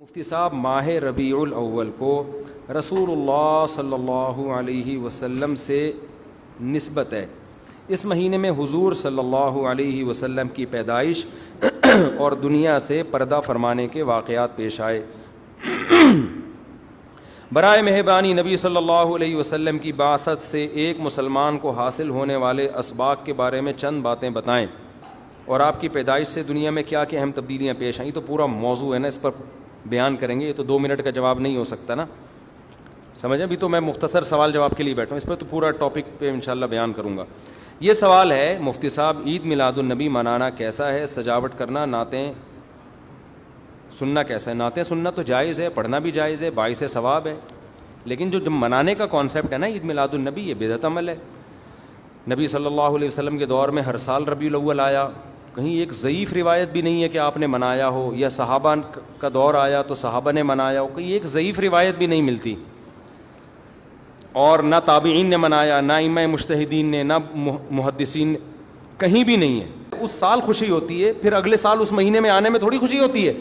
مفتی صاحب ماہ ربیع الاول کو رسول اللہ صلی اللہ علیہ وسلم سے نسبت ہے. اس مہینے میں حضور صلی اللہ علیہ وسلم کی پیدائش اور دنیا سے پردہ فرمانے کے واقعات پیش آئے. برائے مہربانی نبی صلی اللہ علیہ وسلم کی بعثت سے ایک مسلمان کو حاصل ہونے والے اسباق کے بارے میں چند باتیں بتائیں, اور آپ کی پیدائش سے دنیا میں کیا کیا اہم تبدیلیاں پیش آئیں. تو پورا موضوع ہے نا, اس پر بیان کریں گے. یہ تو 2 منٹ کا جواب نہیں ہو سکتا نا, سمجھیں. ابھی تو میں مختصر سوال جواب کے لیے بیٹھا ہوں, اس پہ تو پورا ٹاپک پہ انشاءاللہ بیان کروں گا. یہ سوال ہے مفتی صاحب, عید میلاد النبی منانا کیسا ہے؟ سجاوٹ کرنا, نعتیں سننا کیسا ہے؟ نعتیں سننا تو جائز ہے, پڑھنا بھی جائز ہے, باعث ثواب ہے. لیکن جو منانے کا کانسیپٹ ہے نا عید میلاد النبی, یہ بدعت عمل ہے. نبی صلی اللہ علیہ وسلم کے دور میں ہر سال ربیع الاول آیا, کہیں ایک ضعیف روایت بھی نہیں ہے کہ آپ نے منایا ہو, یا صحابہ کا دور آیا تو صحابہ نے منایا ہو, کہیں ایک ضعیف روایت بھی نہیں ملتی. اور نہ تابعین نے منایا, نہ ائمہ مجتہدین نے, نہ محدثین, کہیں بھی نہیں ہے. اس سال خوشی ہوتی ہے, پھر اگلے سال اس مہینے میں آنے میں تھوڑی خوشی ہوتی ہے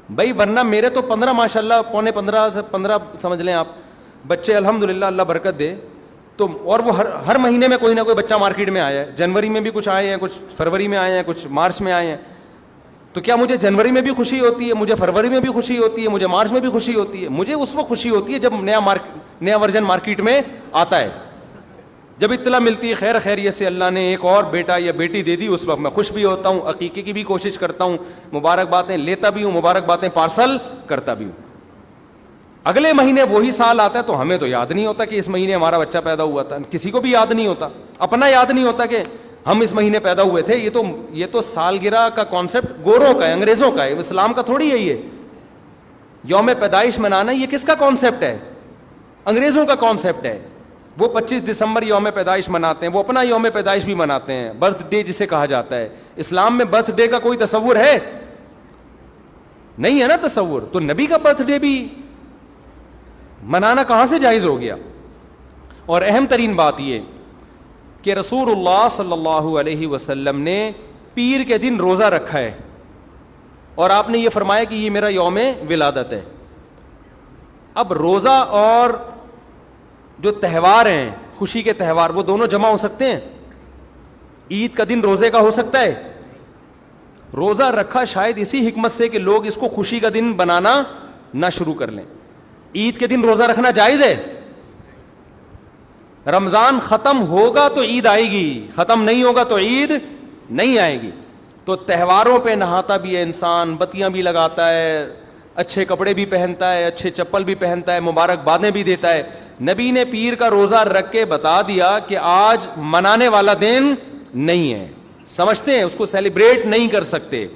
بھائی. ورنہ میرے تو 15 ماشاءاللہ, پونے 15 سے 15 سمجھ لیں آپ بچے, الحمدللہ اللہ برکت دے. تو اور وہ ہر مہینے میں کوئی نہ کوئی بچہ مارکیٹ میں آیا ہے. جنوری میں بھی کچھ آئے ہیں, کچھ فروری میں آئے ہیں, کچھ مارچ میں آئے ہیں. تو کیا مجھے جنوری میں بھی خوشی ہوتی ہے, مجھے فروری میں بھی خوشی ہوتی ہے, مجھے مارچ میں بھی خوشی ہوتی ہے؟ مجھے اس وقت خوشی ہوتی ہے جب نیا ورژن مارکیٹ میں آتا ہے, جب اطلاع ملتی ہے خیر خیریت سے اللہ نے ایک اور بیٹا یا بیٹی دے دی, اس وقت میں خوش بھی ہوتا ہوں, عقیقے کی بھی کوشش کرتا ہوں, مبارک باتیں لیتا بھی ہوں, مبارک باتیں پارسل کرتا بھی ہوں. اگلے مہینے وہی سال آتا ہے تو ہمیں تو یاد نہیں ہوتا کہ اس مہینے ہمارا بچہ پیدا ہوا تھا. کسی کو بھی یاد نہیں ہوتا, اپنا یاد نہیں ہوتا کہ ہم اس مہینے پیدا ہوئے تھے. یہ تو سالگرہ کا کانسیپٹ گوروں کا ہے, انگریزوں کا ہے, اسلام کا تھوڑی ہے. یہ یوم پیدائش منانا یہ کس کا کانسیپٹ ہے؟ انگریزوں کا کانسیپٹ ہے. وہ 25 دسمبر یوم پیدائش مناتے ہیں, وہ اپنا یوم پیدائش بھی مناتے ہیں, برتھ ڈے جسے کہا جاتا ہے. اسلام میں برتھ ڈے کا کوئی تصور ہے نہیں ہے نا تصور. تو نبی کا برتھ ڈے بھی منانا کہاں سے جائز ہو گیا؟ اور اہم ترین بات یہ کہ رسول اللہ صلی اللہ علیہ وسلم نے پیر کے دن روزہ رکھا ہے, اور آپ نے یہ فرمایا کہ یہ میرا یوم ولادت ہے. اب روزہ اور جو تہوار ہیں, خوشی کے تہوار, وہ دونوں جمع ہو سکتے ہیں؟ عید کا دن روزے کا ہو سکتا ہے؟ روزہ رکھا شاید اسی حکمت سے کہ لوگ اس کو خوشی کا دن بنانا نہ شروع کر لیں. عید کے دن روزہ رکھنا جائز ہے. رمضان ختم ہوگا تو عید آئے گی, ختم نہیں ہوگا تو عید نہیں آئے گی. تو تہواروں پہ نہاتا بھی ہے انسان, بتیاں بھی لگاتا ہے, اچھے کپڑے بھی پہنتا ہے, اچھے چپل بھی پہنتا ہے, مبارک بادیں بھی دیتا ہے. نبی نے پیر کا روزہ رکھ کے بتا دیا کہ آج منانے والا دن نہیں ہے, سمجھتے ہیں اس کو سیلیبریٹ نہیں کر سکتے,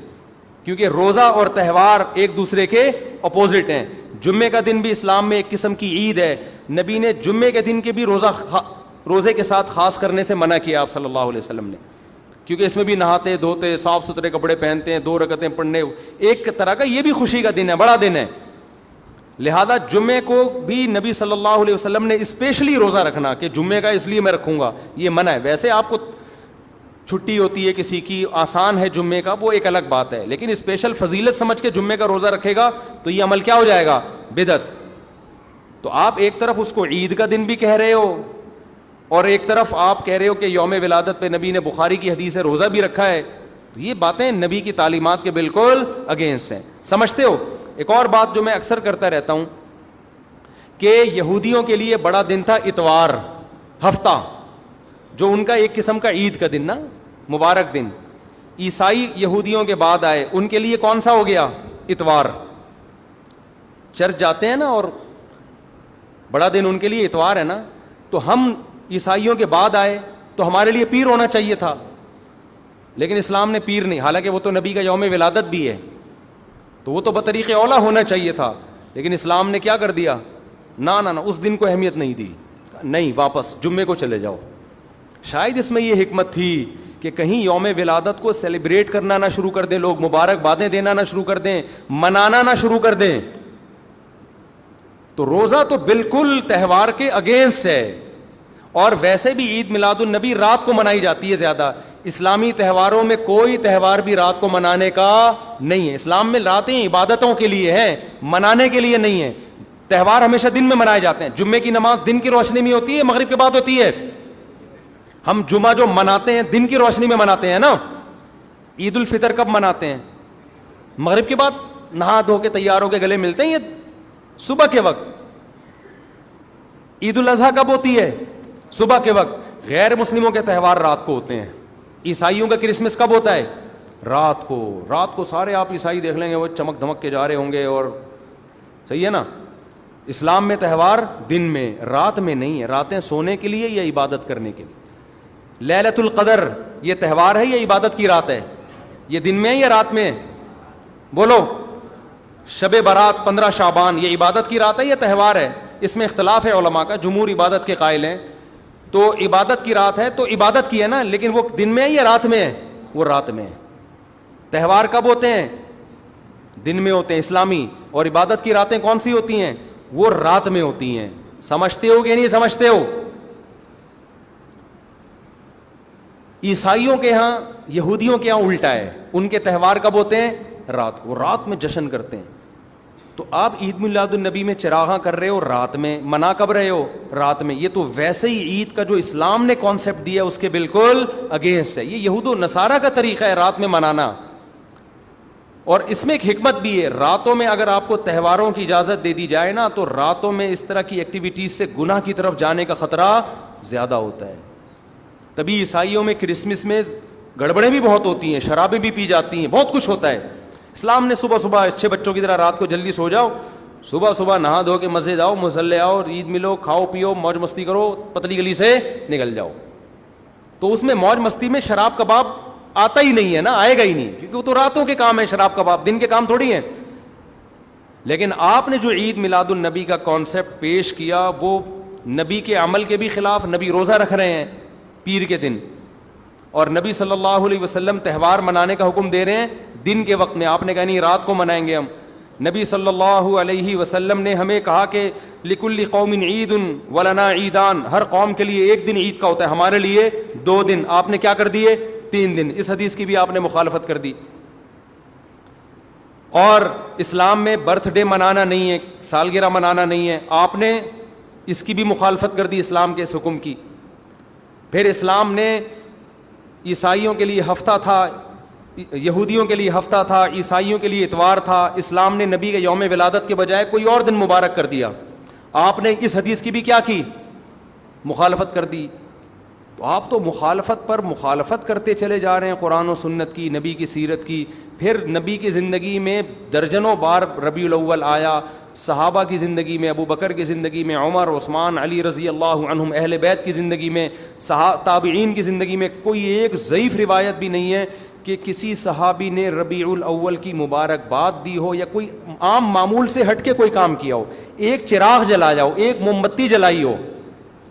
کیونکہ روزہ اور تہوار ایک دوسرے کے اپوزٹ ہیں. جمعے کا دن بھی اسلام میں ایک قسم کی عید ہے. نبی نے جمعے کے دن کے بھی روزے کے ساتھ خاص کرنے سے منع کیا آپ صلی اللہ علیہ وسلم نے, کیونکہ اس میں بھی نہاتے دھوتے, صاف ستھرے کپڑے پہنتے ہیں, 2 رکعتیں پڑھنے, ایک طرح کا یہ بھی خوشی کا دن ہے, بڑا دن ہے. لہذا جمعے کو بھی نبی صلی اللہ علیہ وسلم نے اسپیشلی روزہ رکھنا کہ جمعے کا اس لیے میں رکھوں گا, یہ منع ہے. ویسے آپ کو چھٹی ہوتی ہے کسی کی, آسان ہے جمعے کا, وہ ایک الگ بات ہے, لیکن اسپیشل فضیلت سمجھ کے جمعے کا روزہ رکھے گا تو یہ عمل کیا ہو جائے گا؟ بدعت. تو آپ ایک طرف اس کو عید کا دن بھی کہہ رہے ہو, اور ایک طرف آپ کہہ رہے ہو کہ یوم ولادت پہ نبی نے بخاری کی حدیث ہے روزہ بھی رکھا ہے. تو یہ باتیں نبی کی تعلیمات کے بالکل اگینسٹ ہیں, سمجھتے ہو. ایک اور بات جو میں اکثر کرتا رہتا ہوں کہ یہودیوں کے لیے بڑا دن تھا اتوار, ہفتہ, جو ان کا ایک قسم کا عید کا دن نا, مبارک دن. عیسائی یہودیوں کے بعد آئے, ان کے لیے کون سا ہو گیا؟ اتوار. چرچ جاتے ہیں نا, اور بڑا دن ان کے لیے اتوار ہے نا. تو ہم عیسائیوں کے بعد آئے تو ہمارے لیے پیر ہونا چاہیے تھا, لیکن اسلام نے پیر نہیں, حالانکہ وہ تو نبی کا یوم ولادت بھی ہے, تو وہ تو بطریق اولا ہونا چاہیے تھا, لیکن اسلام نے کیا کر دیا؟ نہ اس دن کو اہمیت نہیں دی, نہیں, واپس جمعے کو چلے جاؤ. شاید اس میں یہ حکمت تھی کہ کہیں یوم ولادت کو سیلیبریٹ کرنا نہ شروع کر دیں لوگ, مبارک بادیں دینا نہ شروع کر دیں, منانا نہ شروع کر دیں. تو روزہ تو بالکل تہوار کے اگینسٹ ہے. اور ویسے بھی عید میلاد النبی رات کو منائی جاتی ہے زیادہ. اسلامی تہواروں میں کوئی تہوار بھی رات کو منانے کا نہیں ہے. اسلام میں راتیں عبادتوں کے لیے ہیں, منانے کے لیے نہیں ہے. تہوار ہمیشہ دن میں منائے جاتے ہیں. جمعے کی نماز دن کی روشنی میں ہوتی ہے, مغرب کے بعد ہوتی ہے. ہم جمعہ جو مناتے ہیں دن کی روشنی میں مناتے ہیں نا. عید الفطر کب مناتے ہیں؟ مغرب کے بعد نہا دھو کے تیار ہو کے گلے ملتے ہیں, یہ صبح کے وقت. عید الاضحیٰ کب ہوتی ہے؟ صبح کے وقت. غیر مسلموں کے تہوار رات کو ہوتے ہیں. عیسائیوں کا کرسمس کب ہوتا ہے؟ رات کو. رات کو سارے آپ عیسائی دیکھ لیں گے وہ چمک دھمک کے جا رہے ہوں گے, اور صحیح ہے نا. اسلام میں تہوار دن میں, رات میں نہیں ہے. راتیں سونے کے لیے یا عبادت کرنے کے لیے. لیلۃ القدر یہ تہوار ہے یا عبادت کی رات ہے؟ یہ دن میں ہے یا رات میں؟ بولو. شب برات 15 شعبان یہ عبادت کی رات ہے یا تہوار ہے؟ اس میں اختلاف ہے علماء کا. جمہور عبادت کے قائل ہیں, تو عبادت کی رات ہے تو عبادت کی ہے نا, لیکن وہ دن میں ہے یا رات میں ہے؟ وہ رات میں ہے. تہوار کب ہوتے ہیں؟ دن میں ہوتے ہیں اسلامی. اور عبادت کی راتیں کون سی ہوتی ہیں؟ وہ رات میں ہوتی ہیں. سمجھتے ہو کہ نہیں سمجھتے ہو؟ عیسائیوں کے ہاں, یہودیوں کے ہاں الٹا ہے. ان کے تہوار کب ہوتے ہیں؟ رات کو. رات میں جشن کرتے ہیں. تو آپ عید میلاد النبی میں چراغاں کر رہے ہو رات میں, منا کب رہے ہو؟ رات میں. یہ تو ویسے ہی عید کا جو اسلام نے کانسیپٹ دیا اس کے بالکل اگینسٹ ہے. یہ یہود و نصارہ کا طریقہ ہے رات میں منانا. اور اس میں ایک حکمت بھی ہے. راتوں میں اگر آپ کو تہواروں کی اجازت دے دی جائے نا, تو راتوں میں اس طرح کی ایکٹیویٹیز سے گناہ کی طرف جانے کا خطرہ زیادہ ہوتا ہے. تبھی عیسائیوں میں کرسمس میں گڑبڑیں بھی بہت ہوتی ہیں, شرابیں بھی پی جاتی ہیں, بہت کچھ ہوتا ہے. اسلام نے صبح صبح اچھے بچوں کی طرح رات کو جلدی سو جاؤ, صبح صبح نہا دھو کے مسجد آؤ, مصلی آؤ, عید ملو, کھاؤ پیو, موج مستی کرو, پتلی گلی سے نکل جاؤ. تو اس میں موج مستی میں شراب کباب آتا ہی نہیں ہے نا, آئے گا ہی نہیں, کیونکہ وہ تو راتوں کے کام ہے. شراب کباب دن کے کام تھوڑی ہیں. لیکن آپ نے جو عید میلاد النبی کا کانسیپٹ پیش کیا وہ نبی کے عمل کے بھی خلاف. نبی روزہ رکھ رہے ہیں پیر کے دن, اور نبی صلی اللہ علیہ وسلم تہوار منانے کا حکم دے رہے ہیں دن کے وقت میں. آپ نے کہا نہیں رات کو منائیں گے ہم. نبی صلی اللہ علیہ وسلم نے ہمیں کہا کہ لکل قوم عید ولنا عیدان, ہر قوم کے لیے ایک دن عید کا ہوتا ہے, ہمارے لیے 2 دن. آپ نے کیا کر دیے؟ 3 دن. اس حدیث کی بھی آپ نے مخالفت کر دی. اور اسلام میں برتھ ڈے منانا نہیں ہے, سالگرہ منانا نہیں ہے, آپ نے اس کی بھی مخالفت کر دی اسلام کے اس حکم کی. پھر اسلام نے عیسائیوں کے لیے ہفتہ تھا, یہودیوں کے لیے ہفتہ تھا, عیسائیوں کے لیے اتوار تھا. اسلام نے نبی کے یوم ولادت کے بجائے کوئی اور دن مبارک کر دیا. آپ نے اس حدیث کی بھی کیا کی؟ مخالفت کر دی. تو آپ تو مخالفت پر مخالفت کرتے چلے جا رہے ہیں, قرآن و سنت کی, نبی کی سیرت کی. پھر نبی کی زندگی میں درجنوں بار ربیع الاول آیا, صحابہ کی زندگی میں, ابو بکر کی زندگی میں, عمر, عثمان, علی رضی اللہ عنہم, اہل بیت کی زندگی میں, تابعین کی زندگی میں کوئی ایک ضعیف روایت بھی نہیں ہے کہ کسی صحابی نے ربیع الاول کی مبارکباد دی ہو یا کوئی عام معمول سے ہٹ کے کوئی کام کیا ہو. ایک چراغ جلایا ہو, ایک موم بتی جلائی ہو,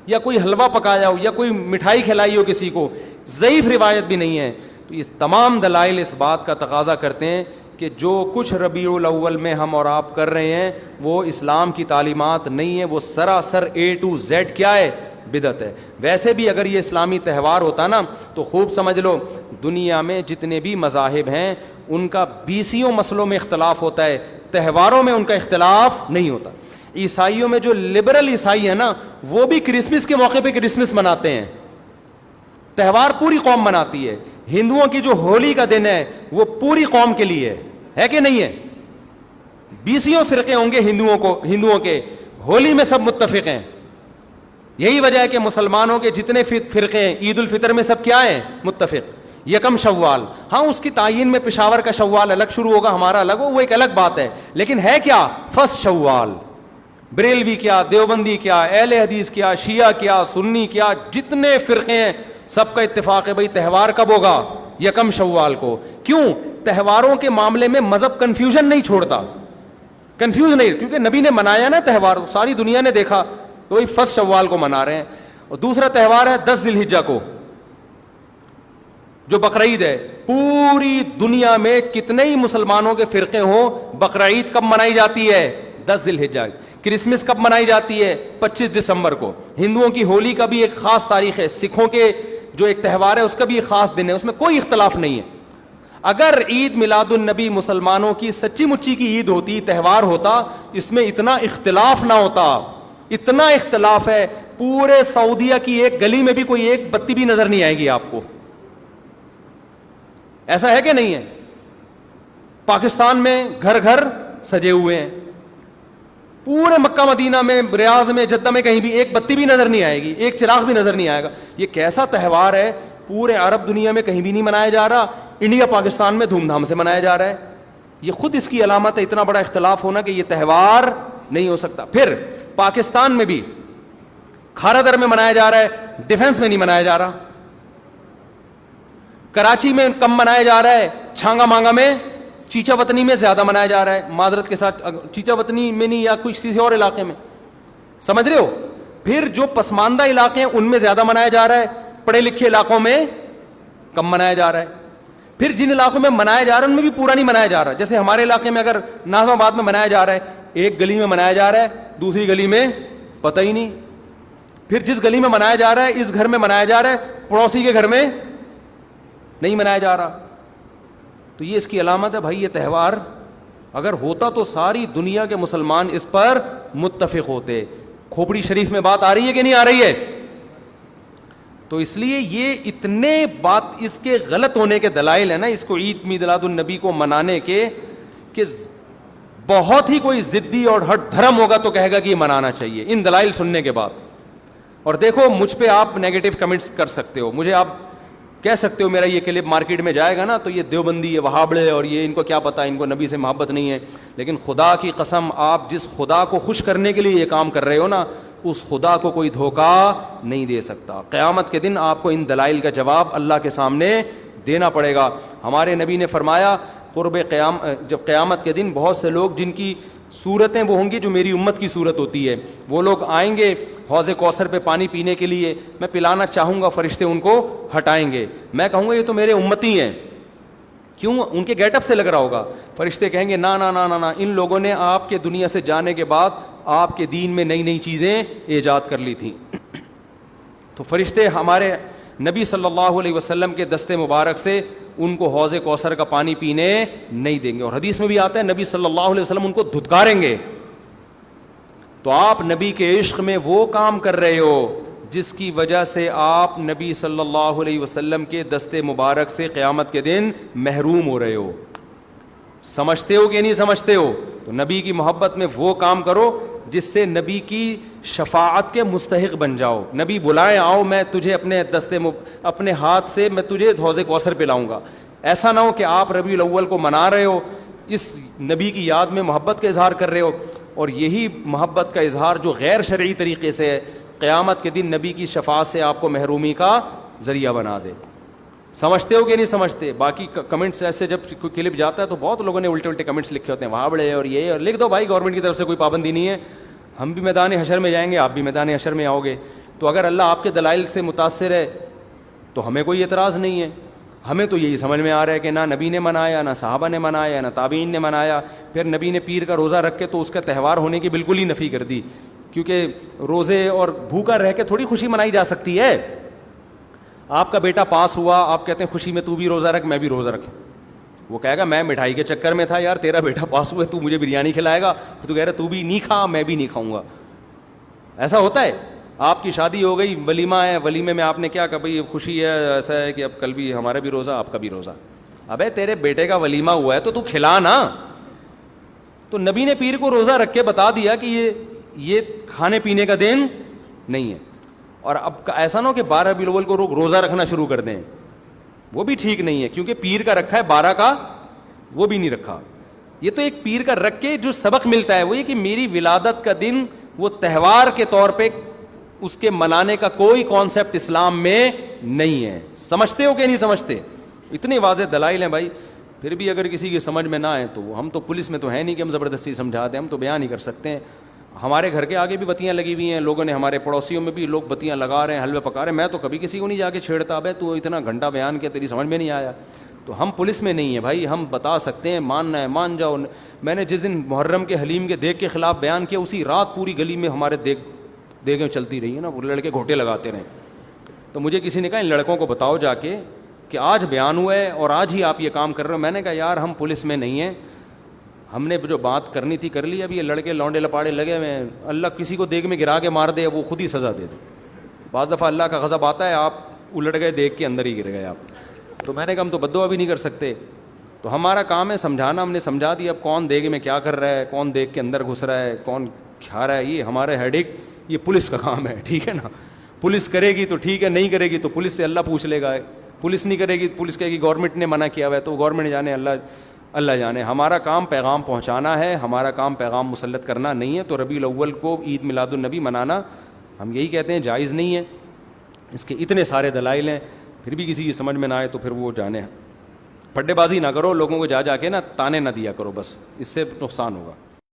یا کوئی حلوہ پکایا ہو, یا کوئی مٹھائی کھلائی ہو کسی کو, ضعیف روایت بھی نہیں ہے. تو یہ تمام دلائل اس بات کا تقاضا کرتے ہیں کہ جو کچھ ربیع الاول میں ہم اور آپ کر رہے ہیں وہ اسلام کی تعلیمات نہیں ہے, وہ سراسر A to Z کیا ہے؟ بدعت ہے. ویسے بھی اگر یہ اسلامی تہوار ہوتا نا تو خوب سمجھ لو دنیا میں جتنے بھی مذاہب ہیں ان کا 20 مسئلوں میں اختلاف ہوتا ہے, تہواروں میں ان کا اختلاف نہیں ہوتا. عیسائیوں میں جو لبرل عیسائی ہیں نا وہ بھی کرسمس کے موقع پہ کرسمس مناتے ہیں, تہوار پوری قوم مناتی ہے. ہندوؤں کی جو ہولی کا دن ہے وہ پوری قوم کے لیے ہے کہ نہیں ہے؟ 20 فرقے ہوں گے ہندوؤں کے, ہولی میں سب متفق ہیں. یہی وجہ ہے کہ مسلمانوں کے جتنے فرقے ہیں عید الفطر میں سب کیا ہیں؟ متفق. یکم شوال, ہاں اس کی تعین میں پشاور کا شوال الگ شروع ہوگا, ہمارا الگ ہو, وہ ایک الگ بات ہے, لیکن ہے کیا؟ فرسٹ شوال. بریلوی کیا, دیوبندی کیا, اہل حدیث کیا, شیعہ کیا, سنی کیا, جتنے فرقے ہیں سب کا اتفاق ہے بھائی تہوار کب ہوگا؟ یکم شوال کو. کیوں؟ تہواروں کے معاملے میں مذہب کنفیوژن نہیں چھوڑتا, کنفیوز نہیں, کیونکہ نبی نے منایا نا تہوار, ساری دنیا نے دیکھا, تو وہی فرسٹ شوال کو منا رہے ہیں. اور دوسرا تہوار ہے 10 ذی الحجہ کو جو بقرعید ہے. پوری دنیا میں کتنے ہی مسلمانوں کے فرقے ہوں, بقرعید کب منائی جاتی ہے؟ 10 ذی الحجہ. کرسمس کب منائی جاتی ہے؟ 25 دسمبر کو. ہندوؤں کی ہولی کا بھی ایک خاص تاریخ ہے. سکھوں کے جو ایک تہوار ہے اس کا بھی ایک خاص دن ہے, اس میں کوئی اختلاف نہیں ہے. اگر عید میلاد النبی مسلمانوں کی سچی مچی کی عید ہوتی, تہوار ہوتا, اس میں اتنا اختلاف نہ ہوتا. اتنا اختلاف ہے, پورے سعودیہ کی ایک گلی میں بھی کوئی ایک بتی بھی نظر نہیں آئے گی آپ کو. ایسا ہے کہ نہیں ہے؟ پاکستان میں گھر گھر سجے ہوئے ہیں, پورے مکہ مدینہ میں, ریاض میں, جدہ میں کہیں بھی ایک بتی بھی نظر نہیں آئے گی, ایک چراغ بھی نظر نہیں آئے گا. یہ کیسا تہوار ہے, پورے عرب دنیا میں کہیں بھی نہیں منایا جا رہا, انڈیا پاکستان میں دھوم دھام سے منایا جا رہا ہے. یہ خود اس کی علامت ہے, اتنا بڑا اختلاف ہونا کہ یہ تہوار نہیں ہو سکتا. پھر پاکستان میں بھی کھارا در میں منایا جا رہا ہے, ڈیفنس میں نہیں منایا جا رہا. کراچی میں کم منایا جا رہا ہے, چھانگا مانگا میں, چیچا وطنی میں زیادہ منایا جا رہا ہے. معذرت کے ساتھ, چیچا وطنی میں نہیں, یا کسی اور علاقے میں, سمجھ رہے ہو. پھر جو پسماندہ علاقے ہیں ان میں زیادہ منایا جا رہا ہے, پڑھے لکھے علاقوں میں کم منایا جا رہا ہے. پھر جن علاقوں میں منایا جا رہا ہے ان میں بھی پورا نہیں منایا جا رہا. جیسے ہمارے علاقے میں اگر ناظم آباد میں منایا جا رہا ہے, ایک گلی میں منایا جا رہا ہے, دوسری گلی میں پتہ ہی نہیں. پھر جس گلی میں منایا جا رہا ہے, اس گھر میں منایا جا رہا ہے, پڑوسی کے گھر میں نہیں منایا جا رہا. تو یہ اس کی علامت ہے بھائی, یہ تہوار اگر ہوتا تو ساری دنیا کے مسلمان اس پر متفق ہوتے. کھوپڑی شریف میں بات آ رہی ہے کہ نہیں آ رہی ہے؟ تو اس لیے یہ اتنے بات اس کے غلط ہونے کے دلائل ہیں نا, اس کو عید میلاد النبی کو منانے کے, کہ بہت ہی کوئی ضدی اور ہٹ دھرم ہوگا تو کہے گا کہ یہ منانا چاہیے ان دلائل سننے کے بعد. اور دیکھو مجھ پہ آپ نیگیٹو کمنٹس کر سکتے ہو, مجھے آپ کہہ سکتے ہو میرا یہ کلپ مارکیٹ میں جائے گا نا تو یہ دیوبندی, یہ وہابڑے, اور یہ ان کو کیا پتا, ان کو نبی سے محبت نہیں ہے. لیکن خدا کی قسم, آپ جس خدا کو خوش کرنے کے لیے یہ کام کر رہے ہو نا, اس خدا کو کوئی دھوکہ نہیں دے سکتا. قیامت کے دن آپ کو ان دلائل کا جواب اللہ کے سامنے دینا پڑے گا. ہمارے نبی نے فرمایا جب قیامت کے دن بہت سے لوگ جن کی صورتیں وہ ہوں گی جو میری امت کی صورت ہوتی ہے, وہ لوگ آئیں گے حوض کوثر پہ پانی پینے کے لیے, میں پلانا چاہوں گا, فرشتے ان کو ہٹائیں گے, میں کہوں گا یہ تو میرے امتی ہیں. کیوں؟ ان کے گیٹ اپ سے لگ رہا ہوگا. فرشتے کہیں گے نا نا نا نا نا, ان لوگوں نے آپ کے دنیا سے جانے کے بعد آپ کے دین میں نئی نئی چیزیں ایجاد کر لی تھیں. تو فرشتے ہمارے نبی صلی اللہ علیہ وسلم کے دستے مبارک سے ان کو حوض کوثر کا پانی پینے نہیں دیں گے. اور حدیث میں بھی آتا ہے نبی صلی اللہ علیہ وسلم ان کو دھتکاریں گے. تو آپ نبی کے عشق میں وہ کام کر رہے ہو جس کی وجہ سے آپ نبی صلی اللہ علیہ وسلم کے دستے مبارک سے قیامت کے دن محروم ہو رہے ہو. سمجھتے ہو کہ نہیں سمجھتے ہو؟ تو نبی کی محبت میں وہ کام کرو جس سے نبی کی شفاعت کے مستحق بن جاؤ. نبی بلائیں, آؤ میں تجھے اپنے ہاتھ سے میں تجھے حوض کوثر پلاؤں گا. ایسا نہ ہو کہ آپ ربیع الاول کو منا رہے ہو, اس نبی کی یاد میں محبت کا اظہار کر رہے ہو, اور یہی محبت کا اظہار جو غیر شرعی طریقے سے ہے, قیامت کے دن نبی کی شفاعت سے آپ کو محرومی کا ذریعہ بنا دے. سمجھتے ہو کہ نہیں سمجھتے؟ باقی کمنٹس ایسے جب کوئی کلپ جاتا ہے تو بہت لوگوں نے الٹے الٹے کمنٹس لکھے ہوتے ہیں, وہاں بڑے اور یہ, اور لکھ دو بھائی, گورنمنٹ کی طرف سے کوئی پابندی نہیں ہے. ہم بھی میدان حشر میں جائیں گے, آپ بھی میدان حشر میں آؤ گے. تو اگر اللہ آپ کے دلائل سے متاثر ہے تو ہمیں کوئی اعتراض نہیں ہے. ہمیں تو یہی سمجھ میں آ رہا ہے کہ نہ نبی نے منایا, نہ صحابہ نے منایا, نہ تابعین نے منایا. پھر نبی نے پیر کا روزہ رکھ کے تو اس کا تہوار ہونے کی بالکل ہی نفی کر دی, کیونکہ روزے اور بھوکا رہ کے تھوڑی خوشی منائی جا سکتی ہے. آپ کا بیٹا پاس ہوا, آپ کہتے ہیں خوشی میں تو بھی روزہ رکھ, میں بھی روزہ رکھ. وہ کہے گا میں مٹھائی کے چکر میں تھا یار, تیرا بیٹا پاس ہوا ہے, تو مجھے بریانی کھلائے گا, تو کہہ رہا تو بھی نہیں کھا, میں بھی نہیں کھاؤں گا. ایسا ہوتا ہے. آپ کی شادی ہو گئی, ولیمہ ہے, ولیمے میں آپ نے کیا کہا بھائی خوشی ہے, ایسا ہے کہ اب کل بھی ہمارا بھی روزہ, آپ کا بھی روزہ. ابے تیرے بیٹے کا ولیمہ ہوا ہے تو کھلا نا. تو نبی نے پیر کو روزہ رکھ کے بتا دیا کہ یہ کھانے پینے کا دن نہیں ہے. اور اب ایسا نہ ہو کہ 12 ربیع الاول کو روزہ رکھنا شروع کر دیں, وہ بھی ٹھیک نہیں ہے, کیونکہ پیر کا رکھا ہے, 12 کا وہ بھی نہیں رکھا. یہ تو ایک پیر کا رکھ کے جو سبق ملتا ہے وہ یہ کہ میری ولادت کا دن وہ تہوار کے طور پہ اس کے منانے کا کوئی کانسیپٹ اسلام میں نہیں ہے. سمجھتے ہو کہ نہیں سمجھتے؟ اتنے واضح دلائل ہیں بھائی. پھر بھی اگر کسی کی سمجھ میں نہ آئے تو ہم تو پولیس میں تو ہے نہیں کہ ہم زبردستی سمجھا دیں, ہم تو بیان ہی کر سکتے ہیں. ہمارے گھر کے آگے بھی بتیاں لگی ہوئی ہیں, لوگوں نے, ہمارے پڑوسیوں میں بھی لوگ بتیاں لگا رہے ہیں, حلوے پکا رہے ہیں. میں تو کبھی کسی کو نہیں جا کے چھیڑتا, ابے تو اتنا گھنٹہ بیان کیا, تیری سمجھ میں نہیں آیا. تو ہم پولیس میں نہیں ہیں بھائی, ہم بتا سکتے ہیں, ماننا ہے مان جاؤ. میں نے جس دن محرم کے حلیم کے دیگ کے خلاف بیان کیا, اسی رات پوری گلی میں ہمارے دیگیں چلتی رہی ہیں نا, وہ لڑکے گھوٹے لگاتے رہے. تو مجھے کسی نے کہا ان لڑکوں کو بتاؤ جا کے کہ آج بیان ہوا ہے اور آج ہی آپ یہ کام کر رہے ہو. میں نے کہا یار ہم پولیس میں نہیں ہیں, ہم نے جو بات کرنی تھی کر لی, اب یہ لڑکے لونڈے لپاڑے لگے ہوئے ہیں, اللہ کسی کو دیگ میں گرا کے مار دے وہ خود ہی سزا دے دے. بعض دفعہ اللہ کا غضب آتا ہے, آپ الٹ گئے دیکھ کے اندر ہی گر گئے آپ. تو میں نے کہا ہم تو بددعا بھی نہیں کر سکتے, تو ہمارا کام ہے سمجھانا. ہم نے سمجھا دیا, اب کون دیگ میں کیا کر رہا ہے, کون دیگ کے اندر گھس رہا ہے, کون کھا رہا ہے, یہ ہمارے ہیڈک, یہ پولیس کا کام ہے, ٹھیک ہے نا. پولیس کرے گی تو ٹھیک ہے, نہیں کرے گی تو پولیس سے اللہ پوچھ لے گا. پولیس نہیں کرے گی, پولیس کہے گی گورنمنٹ نے منع کیا ہوا ہے, تو گورنمنٹ جانے, اللہ جانے. ہمارا کام پیغام پہنچانا ہے, ہمارا کام پیغام مسلط کرنا نہیں ہے. تو ربیع الاول کو عید میلاد النبی منانا ہم یہی کہتے ہیں جائز نہیں ہے. اس کے اتنے سارے دلائل ہیں, پھر بھی کسی کی سمجھ میں نہ آئے تو پھر وہ جانے. پڈے بازی نہ کرو, لوگوں کو جا کے نا تانے نہ دیا کرو, بس اس سے نقصان ہوگا.